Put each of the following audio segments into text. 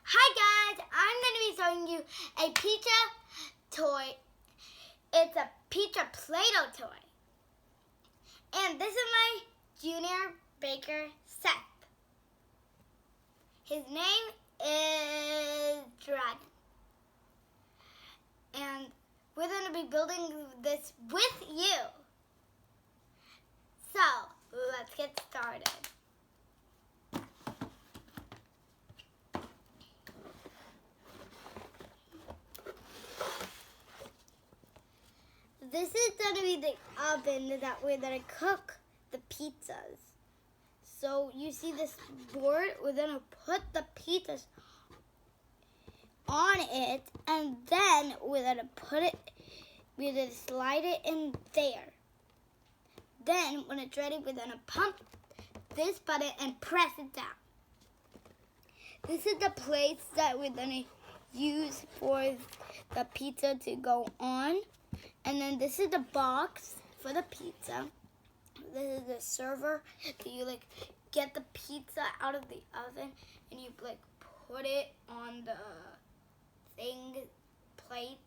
Hi guys, I'm going to be showing you a pizza toy. It's a pizza Play-Doh toy. And this is my junior baker Seth. His name is Dragon. And we're going to be building this with you. So, let's get started. This is going to be the oven that we're going to cook the pizzas. So you see this board, we're going to put the pizzas on it, and then we're going to slide it in there. Then when it's ready, we're going to pump this button and press it down. This is the place that we're going to use for the pizza to go on. And then this is the box for the pizza. This is the server that you get the pizza out of the oven and you put it on the plate.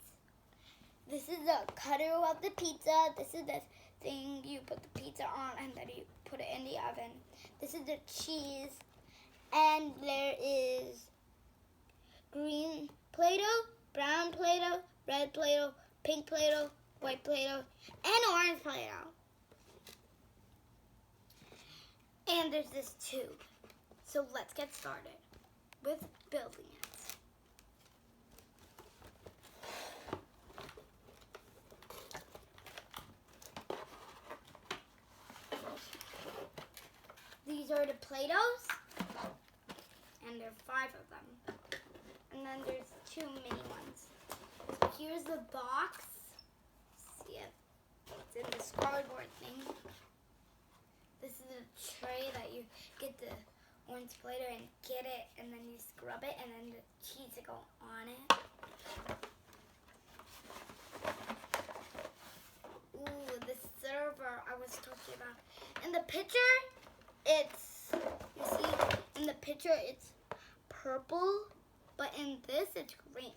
This is the cutter of the pizza. This is the thing you put the pizza on and then you put it in the oven. This is the cheese. And there is green Play-Doh, brown Play-Doh, red Play-Doh, pink Play-Doh, white Play-Doh, and orange Play-Doh. And there's this tube. So let's get started with building it. These are the Play-Dohs, and there are 5 of them. And then there's 2 mini ones. Here's the box. See it? It's in this cardboard thing. This is a tray that you get the orange Play-Doh and get it, and then you scrub it, and then the cheese will go on it. Ooh, the server I was talking about. In the picture, you see, in the picture it's purple, but in this it's green.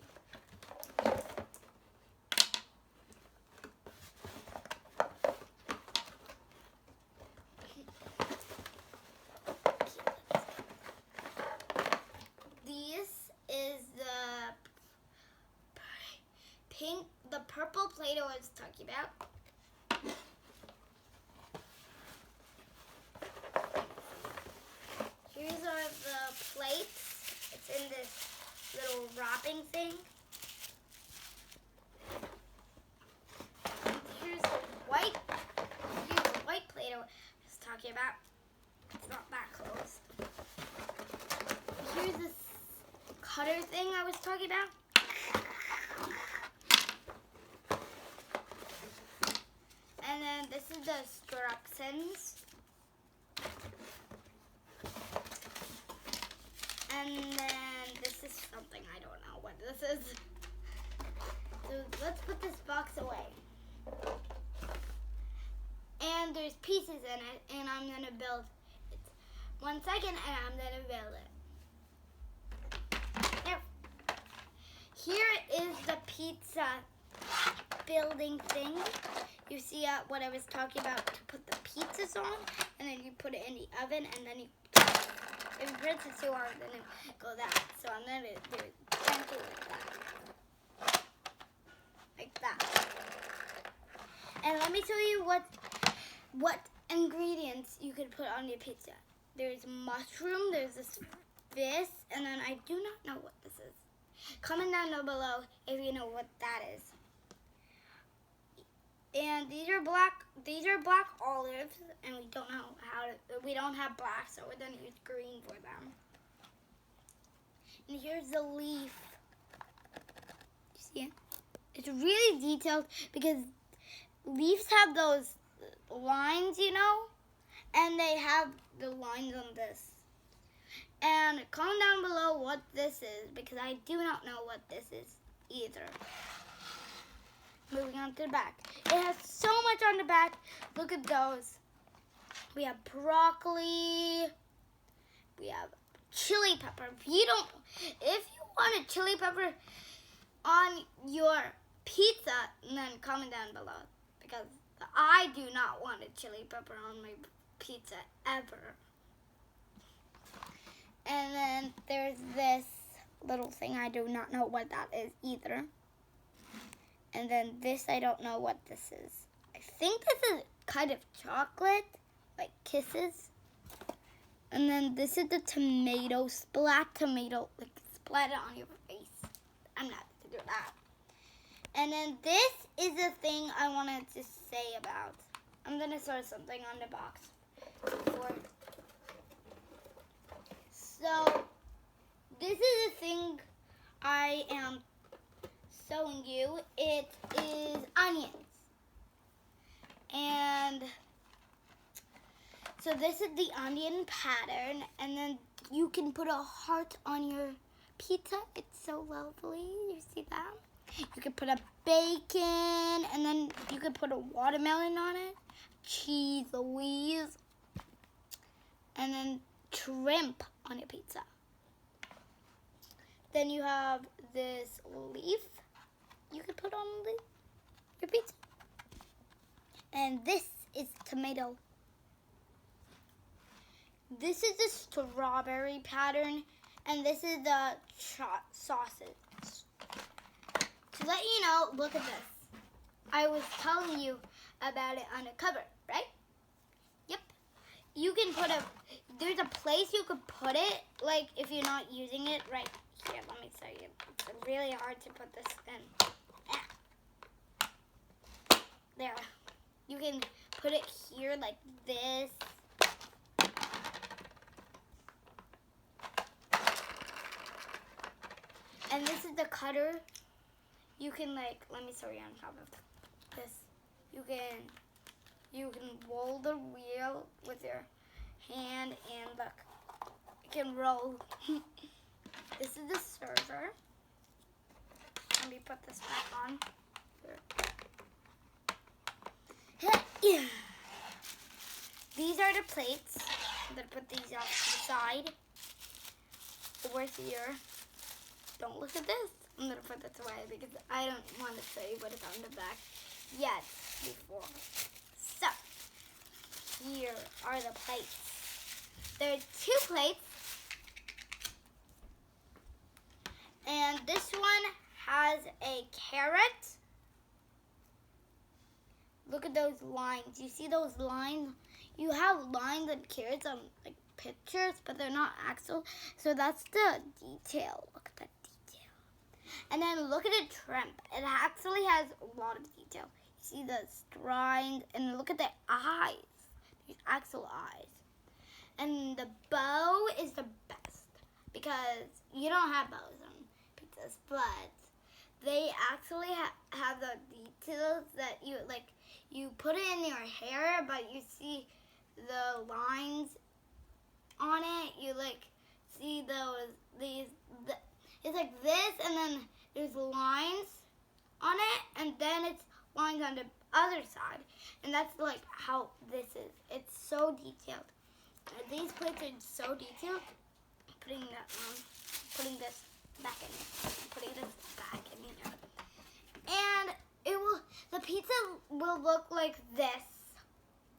The purple Play-Doh I was talking about. Here's are the plates. It's in this little wrapping thing. Here's the white Play-Doh I was talking about. It's not that close. Here's this cutter thing I was talking about. And then this is the instructions. And then this is something I don't know what this is. So let's put this box away. And there's pieces in it, and I'm gonna build it. 1 second, and I'm gonna build it. There. Here is the pizza building thing. You see what I was talking about, to put the pizzas on, and then you put it in the oven, and then if you press it too hard, then it goes out. So I'm going to do it gently like that. Like that. And let me tell you what ingredients you could put on your pizza. There's mushroom, there's this, and then I do not know what this is. Comment down below if you know what that is. And these are black olives, and we don't know we don't have black, so we're gonna use green for them. And here's the leaf. You see it? It's really detailed because leaves have those lines, you know, and they have the lines on this. And comment down below what this is, because I do not know what this is either. Moving on to the back. It has so much on the back. Look at those. We have broccoli. We have chili pepper. If you want a chili pepper on your pizza, then comment down below, because I do not want a chili pepper on my pizza ever. And then there's this little thing. I do not know what that is either. And then this, I don't know what this is. I think this is kind of chocolate, like Kisses. And then this is the tomato, like splat it on your face. I'm not going to do that. And then this is the thing I wanted to say about. I'm going to sew something on the box. So, this is the thing I am sewing you. It is onions. And so this is the onion pattern, and then you can put a heart on your pizza. It's so lovely. You see that? You can put a bacon, and then you can put a watermelon on it, cheese, Louise, and then shrimp on your pizza. Then you have this leaf you can put on your pizza. And this is tomato. This is the strawberry pattern, and this is the sausage. To let you know, look at this. I was telling you about it on the cover, right? Yep. You can put there's a place you could put it, like if you're not using it right here. Let me show you. It's really hard to put this in. There. You can put it here like this. And this is the cutter. You can let me show you on top of this. You can roll the wheel with your hand, and look, you can roll. This is the server. Let me put this back on. These are the plates. I'm gonna put these off to the side. Over here. Don't look at this. I'm gonna put this away because I don't want to say what is on the back yet before. So, here are the plates. There are 2 plates. And this one has a carrot. Look at those lines. You see those lines? You have lines and carrots on like pictures, but they're not actual. So that's the detail. Look at that detail. And then look at the shrimp. It actually has a lot of detail. You see the strines, and look at the eyes. These actual eyes. And the bow is the best because you don't have bows on pizzas, but they actually have the details that you put it in your hair, but you see the lines on it. You see it's like this, and then there's lines on it, and then it's lines on the other side, and that's like how this is. It's so detailed. These plates are so detailed. Putting this back in. Putting this back in here. And the pizza will look like this.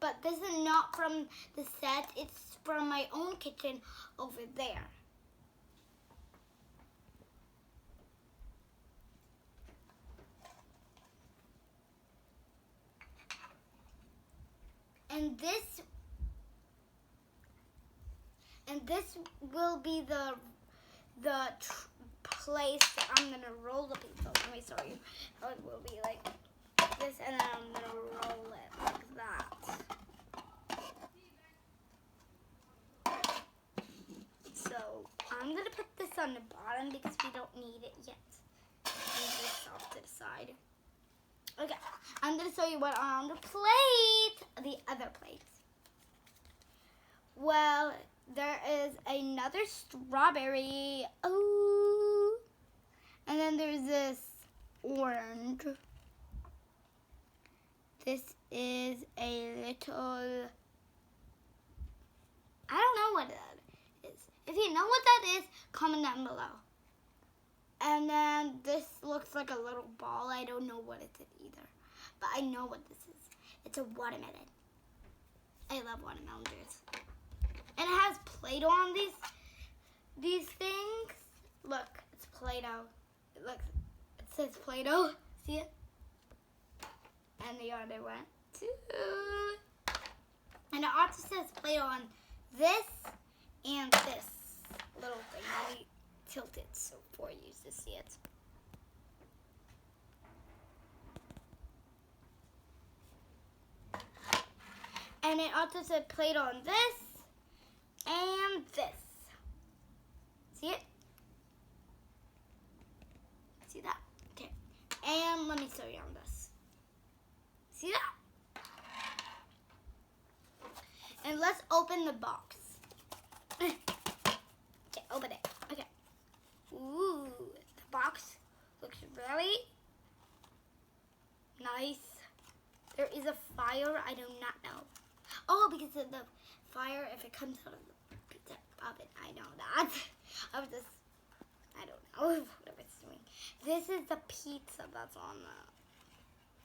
But this is not from the set. It's from my own kitchen over there. And this will be the place that I'm gonna roll the pizza. Let me show you how it will be like this, and then I'm gonna roll it like that. So I'm gonna put this on the bottom because we don't need it yet. Move this off to the side. Okay, I'm gonna show you what on the plate, the other plate. Well, there is another strawberry. Oh. And then there's this orange. This is a little, I don't know what that is. If you you know what that is, comment down below. And then this looks like a little ball. I don't know what it's either, but I know what this is. It's a watermelon. I love watermelons. And it has Play-Doh on these things. Look, it's Play-Doh. It says Play-Doh. See it? And the other one too. And it also says Play-Doh on this and this little thing. Let me tilt it so for you to see it. And it also says Play-Doh on this and this. See it? See that? Okay. And let me show you on this. See that? And let's open the box. Okay, open it. Okay. Ooh, the box looks really nice. There is a fire. I do not know. Oh, because of the fire, if it comes out of the pizza oven, I know that. I don't know what it's doing. This is the pizza that's on the.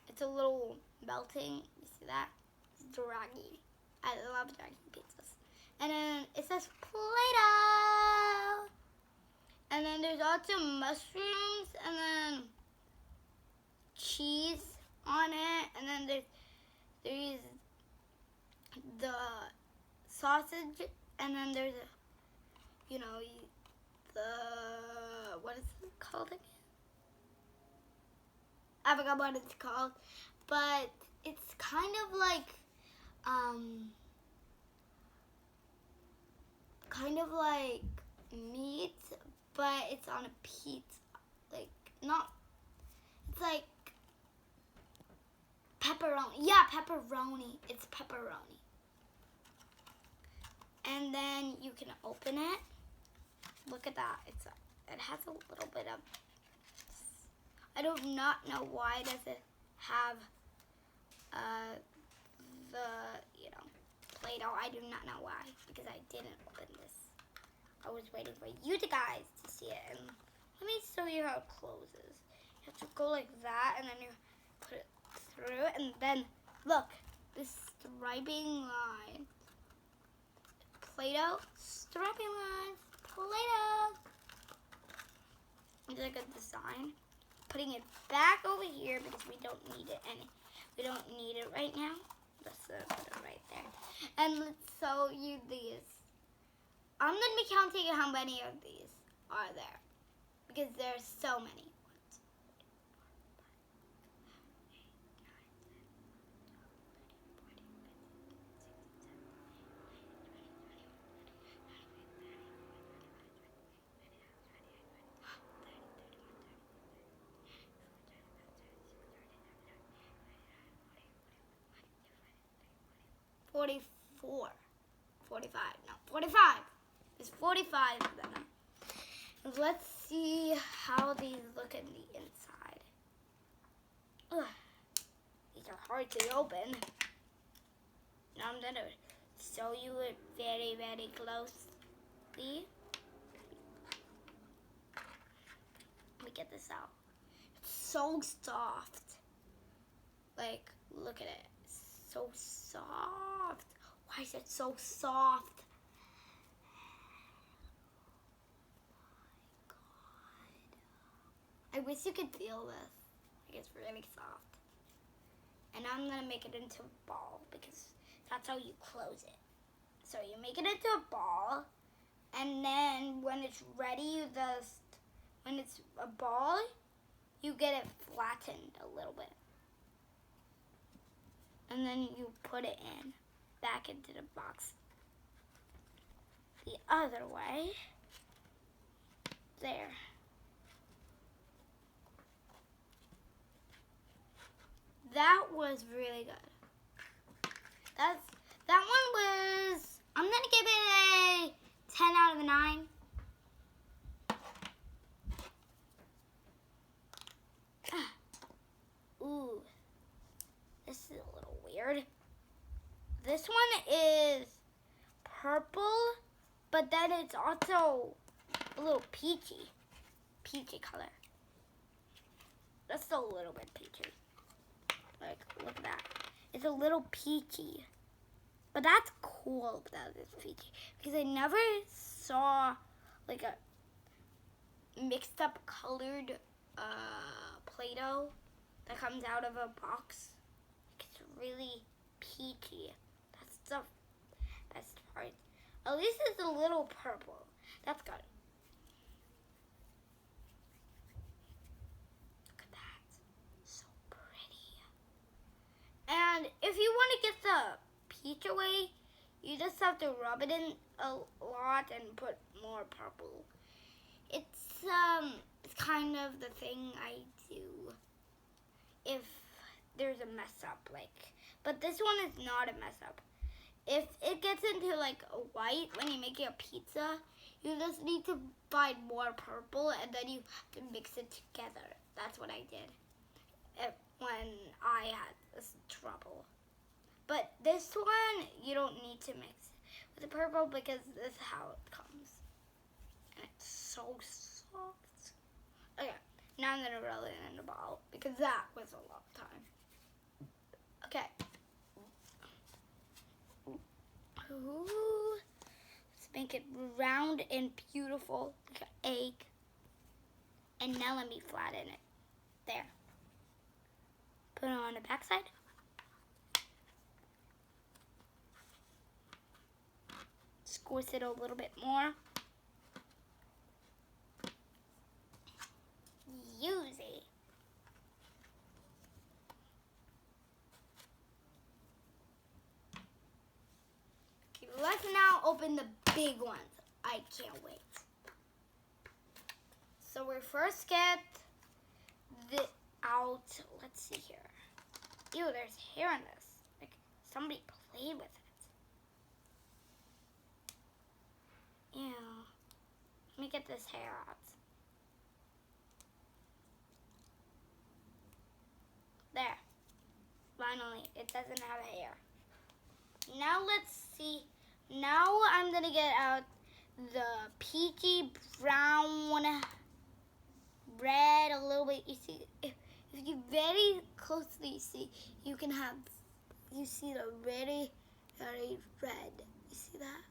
It's a little melting. You see that? It's draggy. I love draggy pizzas. And then it says Play-Doh. And then there's also mushrooms and then cheese on it. And then there's the sausage. And then there's what is it called again? I forgot what it's called. But it's kind of like meat, but it's on a pizza. It's like pepperoni. Yeah, pepperoni. It's pepperoni. And then you can open it. Look at that. It has a little bit of. I do not know why does it have Play-Doh. I do not know why, because I didn't open this. I was waiting for you guys to see it. And let me show you how it closes. You have to go like that, and then you put it through, and then look, this striping line. Play-Doh, striping lines, Play-Doh. It's like a design. Putting it back over here because we don't need it we don't need it right now. Let's put it right there. And let's show you these. I'm gonna be counting how many of these are there because there's so many. 44, 45, no, 45. There's 45 of them. Let's see how these look in the inside. Ugh. These are hard to open. Now I'm gonna show you it very, very closely. Let me get this out. It's so soft. Like, look at it. It's so soft. Why is it so soft? Oh my God. I wish you could feel this. Like, it's really soft. And I'm gonna make it into a ball because that's how you close it. So you make it into a ball, and then when it's ready, when it's a ball, you get it flattened a little bit. And then you put it back into the box. The other way. There. That was really good. That one was, I'm gonna give it a 10 out of 9. Ooh, this is a little weird. This one is purple, but then it's also a little peachy color. Just a little bit peachy. Like, look at that. It's a little peachy. But that's cool that it's peachy. Because I never saw like a mixed up colored Play-Doh that comes out of a box. It's really peachy. That's the best part. At least it's a little purple. That's good. Look at that. So pretty. And if you want to get the peach away, you just have to rub it in a lot and put more purple. It's kind of the thing I do if there's a mess up, like, but this one is not a mess up. If it gets into like a white when you're making a pizza, you just need to find more purple and then you have to mix it together. That's what I did when I had this trouble. But this one, you don't need to mix it with the purple because this is how it comes. And it's so soft. Okay, now I'm going to roll it in the bowl because that was a long time. Okay. Ooh. Let's make it round and beautiful like an egg. And now let me flatten it. There. Put it on the back side. Squeeze it a little bit more. Easy. Okay, let's now open the big ones. I can't wait. So we first get the out. Let's see here. Ew, there's hair in this. Like somebody played with it. Ew. Let me get this hair out. There. Finally, it doesn't have hair. Now let's see. Now I'm gonna get out the peachy brown, red a little bit. You see, if you very closely see, you see the very red. You see that?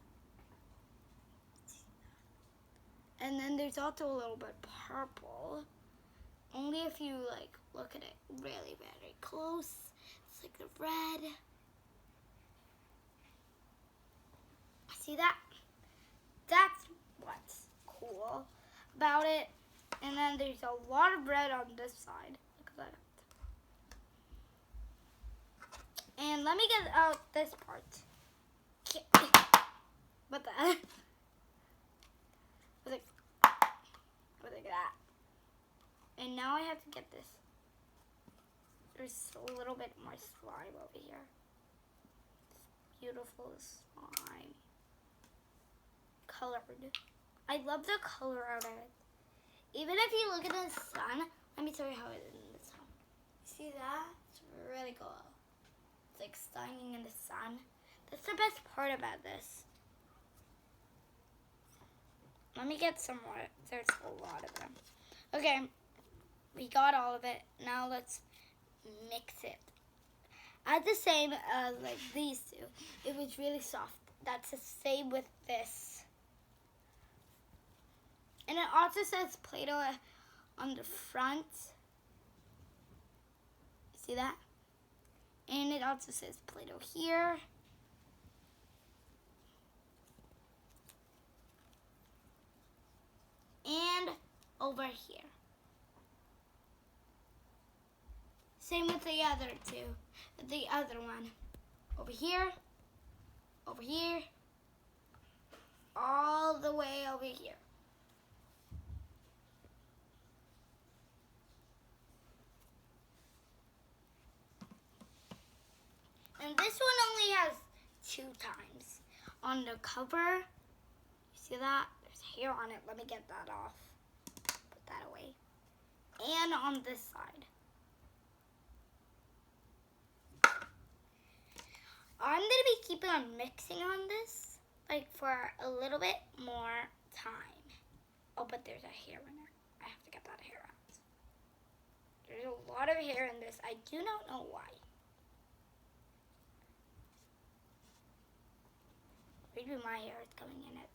And then there's also a little bit purple. Only if you like look at it really very close. It's like the red. See that? That's what's cool about it. And then there's a lot of red on this side. Look at that. And let me get out this part. What the heck? Like that. And now I have to get this. There's a little bit more slime over here. This beautiful slime. Colored. I love the color out of it. Even if you look at the sun, let me show you how it is in the sun. See that? It's really cool. It's like shining in the sun. That's the best part about this. Let me get some more. There's a lot of them. Okay, we got all of it. Now let's mix it. As the same as like these two. It was really soft. That's the same with this. And it also says Play-Doh on the front. See that? And it also says Play-Doh here. And over here. Same with the other two. The other one. Over here. Over here. All the way over here. And this one only has 2 times. On the cover, you see that? There's hair on it. Let me get that off. Put that away. And on this side. I'm going to be keeping on mixing on this. like for a little bit more time. Oh, but there's a hair in it. I have to get that hair out. There's a lot of hair in this. I do not know why. Maybe my hair is coming in it.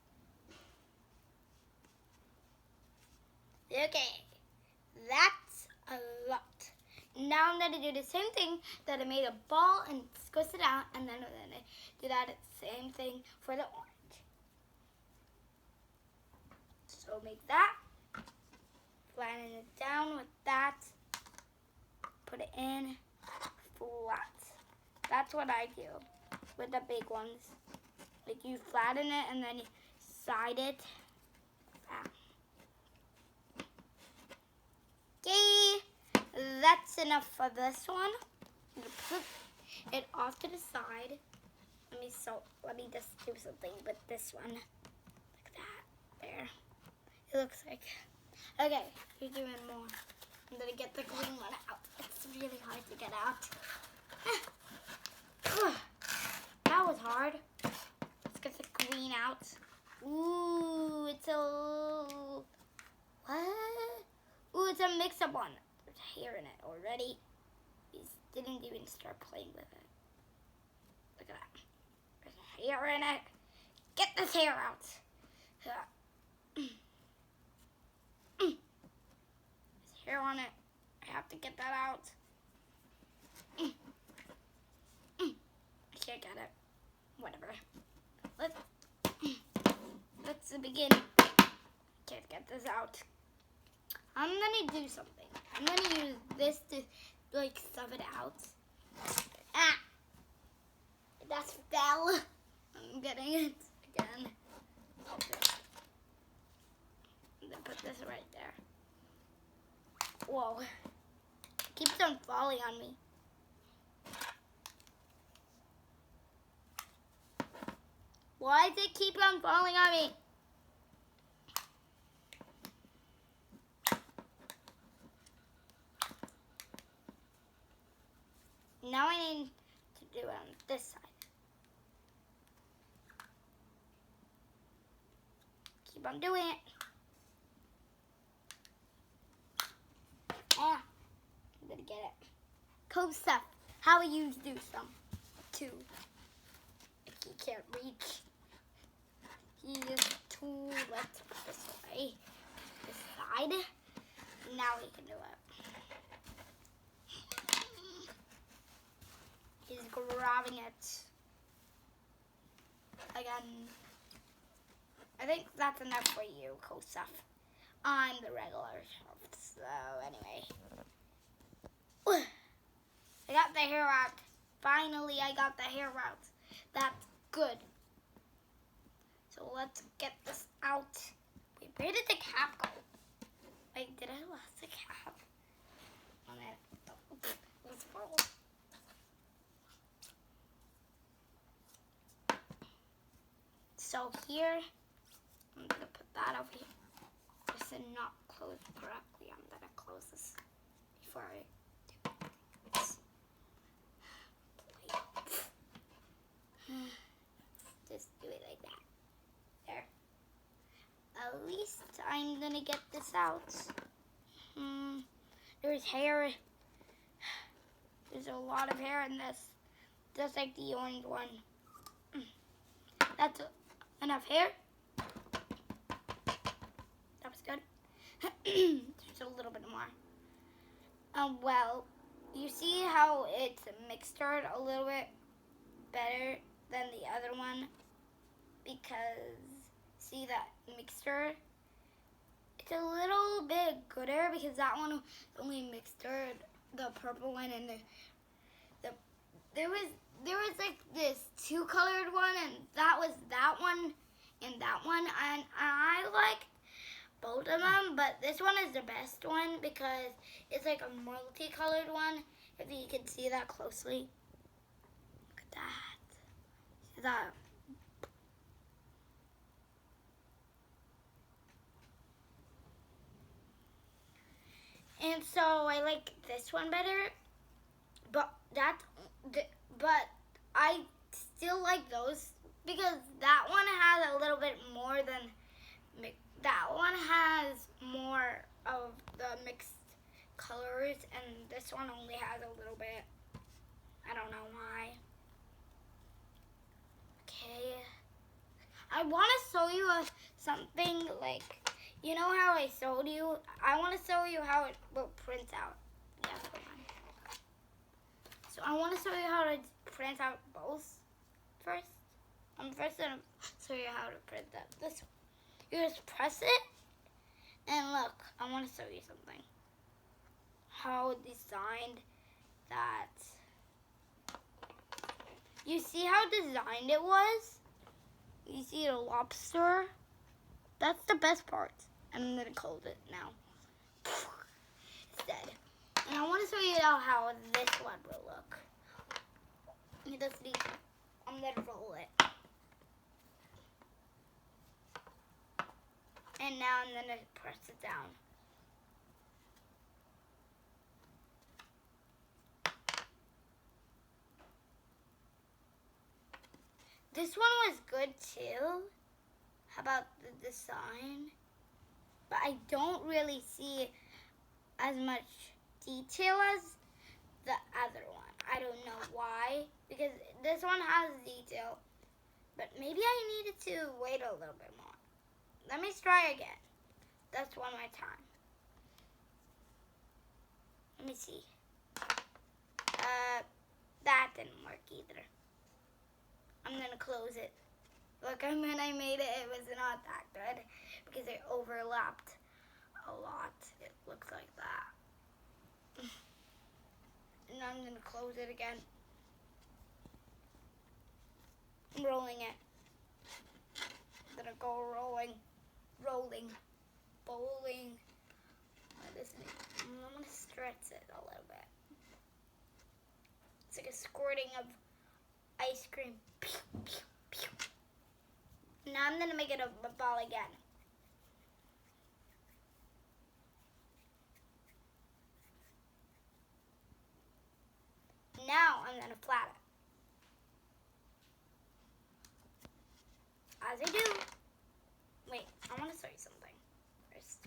Okay, that's a lot. Now I'm gonna do the same thing that I made a ball and squish it out, and then I'm gonna do that same thing for the orange. So make that, flatten it down with that, put it in flat. That's what I do with the big ones. Like you flatten it and then you side it. Okay, that's enough for this one. Put it off to the side. Let me just do something with this one. Like that. There. It looks like. Okay, you're doing more. I'm gonna get the green one out. It's really hard to get out. That was hard. Let's get the green out. Ooh, it's a what? Ooh, it's a mix-up one. There's hair in it already. He didn't even start playing with it. Look at that. There's hair in it. Get this hair out. There's hair on it. I have to get that out. I can't get it. Whatever. Let's begin. Can't get this out. I'm gonna do something. I'm gonna use this to like stuff it out. Ah! That fell. I'm getting it again. And then put this right there. Whoa. It keeps on falling on me. Why does it keep on falling on me? Now I need to do it on this side. Keep on doing it. Ah, I'm gonna get it. Cool stuff. How will you do some too? If he can't reach, he is too. Let's put this way, this side. Now he can do it. He's grabbing it again. I think that's enough for you, Kosef. I'm the regular shelf. So anyway, I got the hair out. Finally, I got the hair out. That's good. So let's get this out. Wait, where did the cap go? Wait, did I lose the cap? On it. Let's fall. So here, I'm gonna put that over here. This is not closed correctly. I'm gonna close this before I do this. Just do it like that. There. At least I'm gonna get this out. There's hair. There's a lot of hair in this, just like the orange one. That's enough hair. That was good. There's a little bit more. Well, you see how it's mixtured a little bit better than the other one, because see that mixture? It's a little bit gooder because that one only mixtured the purple one and there was like this two-colored one, and that was that one and that one, and I liked both of them, but this one is the best one because it's like a multicolored one, if you can see that closely. Look at that. See that? And so I like this one better, but I still like those because that one has a little bit more than, that one has more of the mixed colors, and this one only has a little bit. I don't know why. Okay. I want to show you something like, you know how I showed you? I want to show you how it will print out. Yeah, come on. So I want to show you how to print out both first. I'm first going to show you how to print out this one. You just press it, and look, I want to show you something. How it designed that. You see how designed it was? You see the lobster? That's the best part. And I'm going to close it now. It's dead. And I want to show you how this one will look. I'm going to roll it. And now I'm going to press it down. This one was good too. How about the design? But I don't really see as much detail as the other one. I don't know why. Because this one has detail. But maybe I needed to wait a little bit more. Let me try again. That's one more time. Let me see. That didn't work either. I'm going to close it. Look, when I made it, it was not that good because it overlapped a lot. It looks like that. And I'm going to close it again. I'm rolling it. I'm going to go rolling, bowling. I'm going to stretch it a little bit. It's like a squirting of ice cream. Pew, pew, pew. Now I'm going to make it a ball again. Now I'm going to flat it. As I do. Wait, I want to show you something first.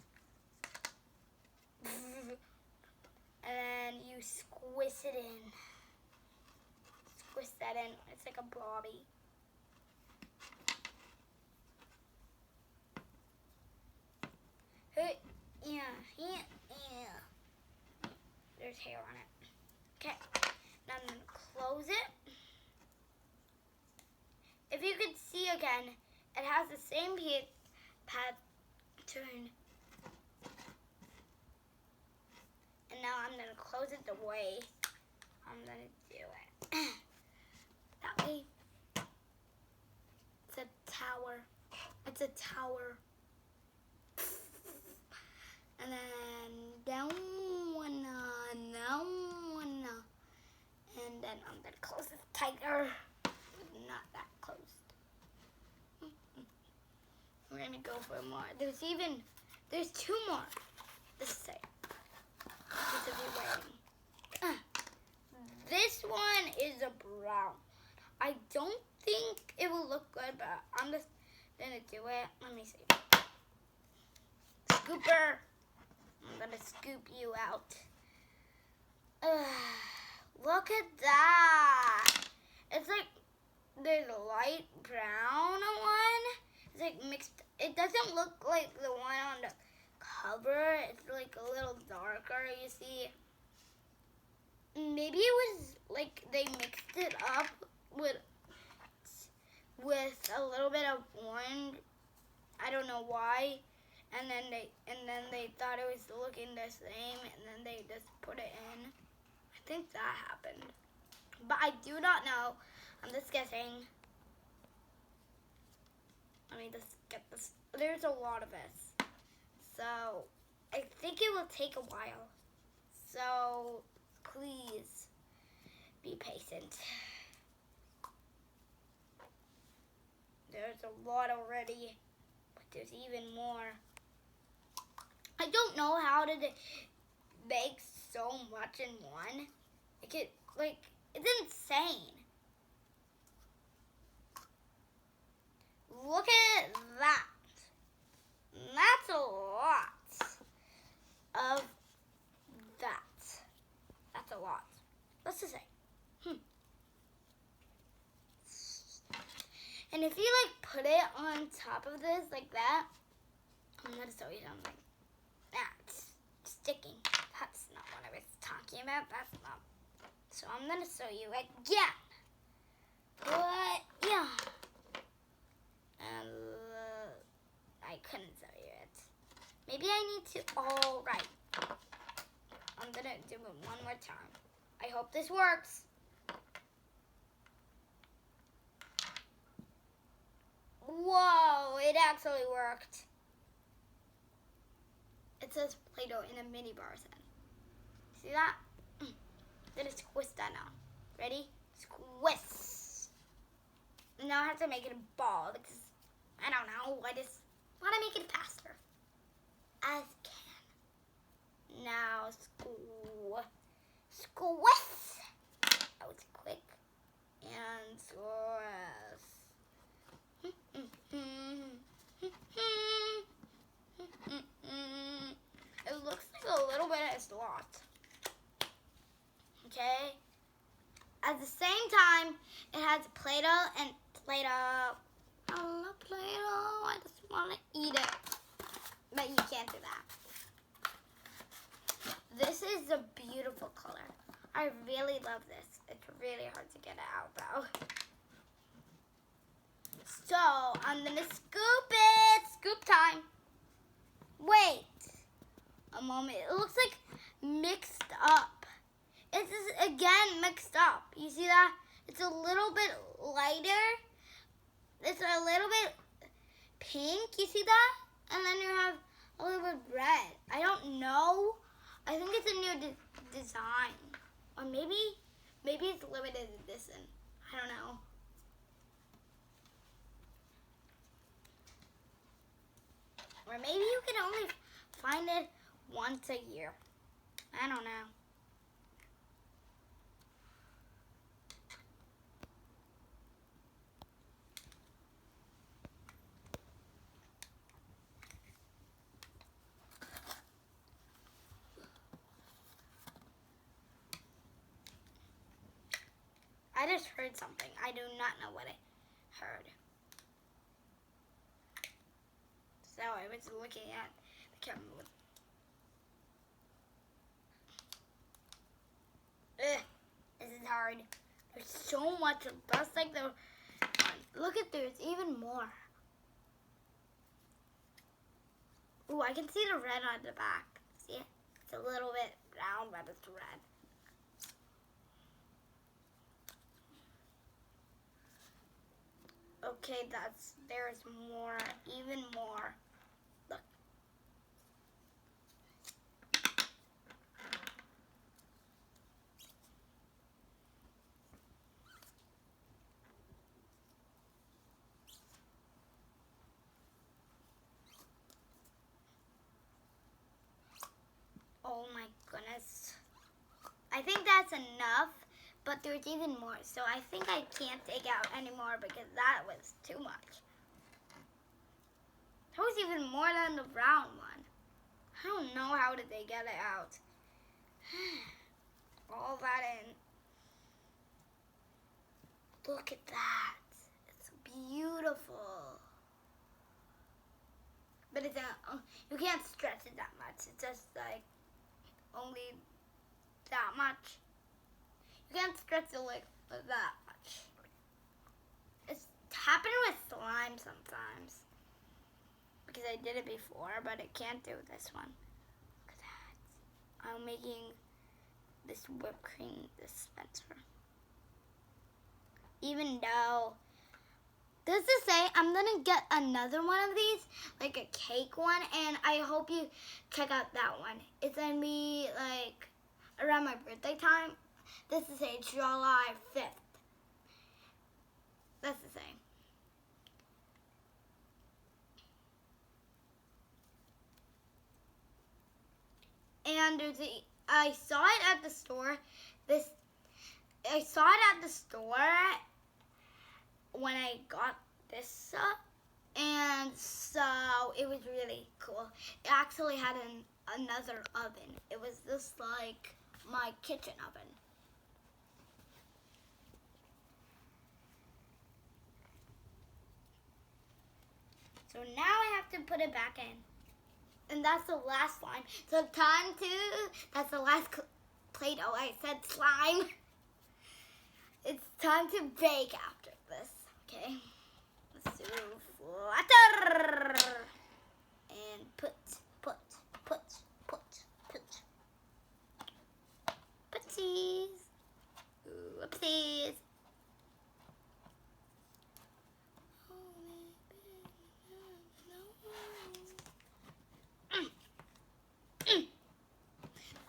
And then you squish it in. Squish that in. It's like a blobby. Hey, yeah. There's hair on it. Okay. Now I'm going to close it. If you could see again, it has the same pattern. And now I'm going to close it the way I'm going to do it. That way. It's a tower. It's a tower. And then down one, down one. And then I'm going to close it tighter. Not that close. We're going to go for more. There's two more. This side. Just if you're waiting. This one is a brown. I don't think it will look good, but I'm just going to do it. Let me see. Scooper. I'm going to scoop you out. Look at that. It's like there's a light brown one. It's like mixed. It doesn't look like the one on the cover. It's like a little darker, you see. Maybe it was like they mixed it up with a little bit of orange. I don't know why. And then they thought it was looking the same, and then they just put it in. I think that happened. But I do not know. I'm just guessing. Let me just get this. There's a lot of this. So, I think it will take a while. So, please be patient. There's a lot already, but there's even more. I don't know how did it make so much in one. It's insane. Look at that. That's a lot of that. That's a lot. What's this say? And if you put it on top of this like that, I'm gonna show you something. That's sticking. That's not what I was talking about. That's not. So I'm gonna show you again. But yeah. And I couldn't show you it. Maybe I need to. All right. I'm gonna do it one more time. I hope this works. Whoa! It actually worked. It says Play-Doh in a mini bar set. See that? Then it's squish that now. Ready? Squish. Now I have to make it a ball because I don't know. I just want to make it faster. As can. Now squish. That was quick. And squish. It looks like a little bit of a lot. Okay. At the same time, it has Play-Doh and Play-Doh. I love Play-Doh. I just want to eat it. But you can't do that. This is a beautiful color. I really love this. It's really hard to get it out though. So, I'm going to scoop it. Scoop time. Wait a moment. It looks like mixed up. It's again mixed up. You see that? It's a little bit lighter. It's a little bit pink. You see that? And then you have a little bit red. I don't know. I think it's a new design. Or maybe it's limited edition. I don't know. Or maybe you can only find it once a year. I don't know. I just heard something. I do not know what I heard. So I was looking at the camera with. This is hard. There's so much. That's like the. Look at there's even more. Ooh, I can see the red on the back. See it? It's a little bit brown, but it's red. Okay, there's more, even more. Look. Oh my goodness. I think that's enough. But there's even more, so I think I can't take out any more because that was too much. That was even more than the brown one. I don't know how did they get it out. All that in. Look at that. It's beautiful. But it's you can't stretch it that much. It's just like only that much. You can't stretch it like that much. It's happened with slime sometimes. Because I did it before, but it can't do this one. Look at that. I'm making this whipped cream dispenser. Even though, does this say I'm going to get another one of these, like a cake one, and I hope you check out that one. It's going to be like around my birthday time. This is a July 5th. That's the same. And I saw it at the store. I saw it at the store when I got this up. And so it was really cool. It actually had another oven. It was just like my kitchen oven. So now I have to put it back in. And that's the last slime. So that's the last Play-Doh. I said slime. It's time to bake after this, okay? Let's do flutter. And put. Putties. Whoopsies.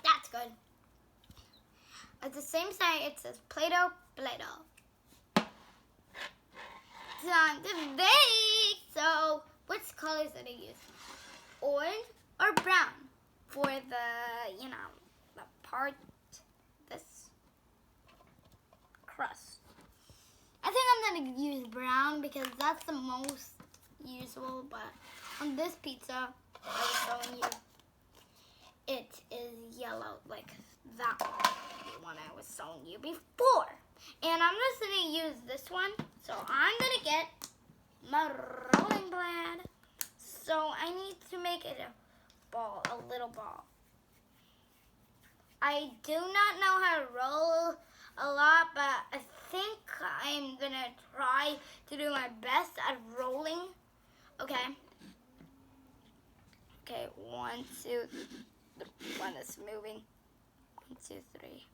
That's good. At the same side, it says Play-Doh, Play-Doh. Time to bake. So, which colors did I use? Orange or brown for the, the part, this crust. I think I'm gonna use brown because that's the most usable, but on this pizza, I was showing you, it is yellow, like that one I was showing you before. And I'm just gonna use this one, so I'm gonna get my rolling blade. So I need to make it a little ball. I do not know how to roll a lot, but I think I'm gonna try to do my best at rolling. Okay. Okay, 1, 2, the one is moving. 1, 2, 3.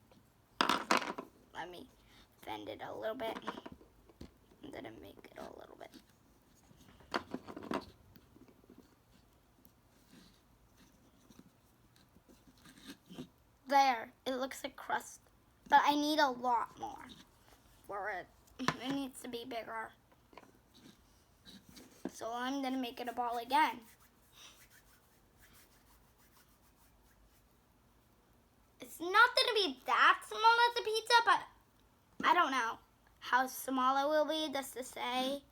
Let me bend it a little bit. I'm gonna make it a little bit. There, it looks like crust, but I need a lot more for it. It needs to be bigger. So I'm gonna make it a ball again. It's not gonna be that small as a pizza, but I don't know how small it will be. Just to say,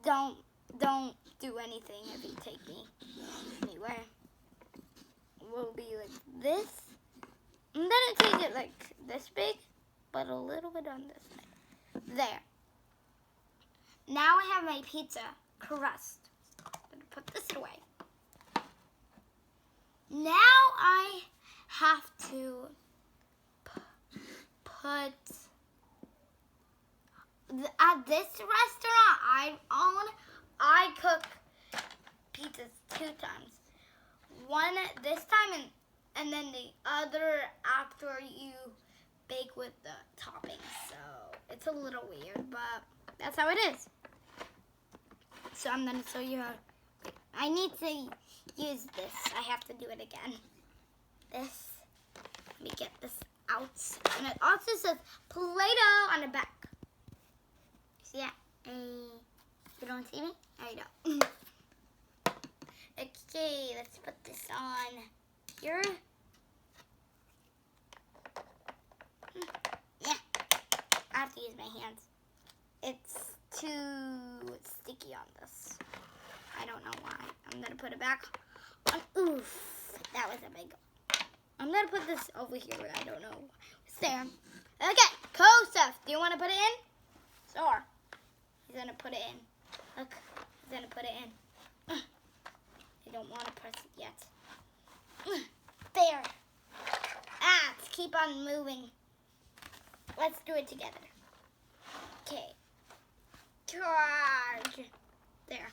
don't do anything if you take me anywhere. It will be like this. I'm gonna take it like this big, but a little bit on this side. There. Now I have my pizza crust. I'm gonna put this away. Now I have to put, at this restaurant I own, I cook pizzas 2 times. One this time and then the other after you bake with the toppings. So it's a little weird, but that's how it is. So I'm gonna show you how. I need to use this. I have to do it again. This. Let me get this out. And it also says Play-Doh on the back. See that? You don't see me? There you go. Okay, let's put this on here. Yeah, I have to use my hands. It's too sticky on this. I don't know why. I'm gonna put it back on. Oof, that was a big. I'm gonna put this over here. I don't know. It's there. Okay, Joseph, do you want to put it in? Sure. He's gonna put it in. Look, he's gonna put it in. I don't want to press it yet. There. Let's keep on moving. Let's do it together. Okay. Charge. There.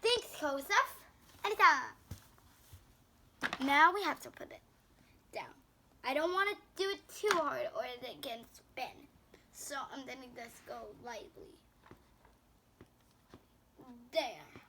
Thanks, Joseph. Anytime. Now we have to put it down. I don't want to do it too hard or it can spin. So I'm going to just go lightly. There.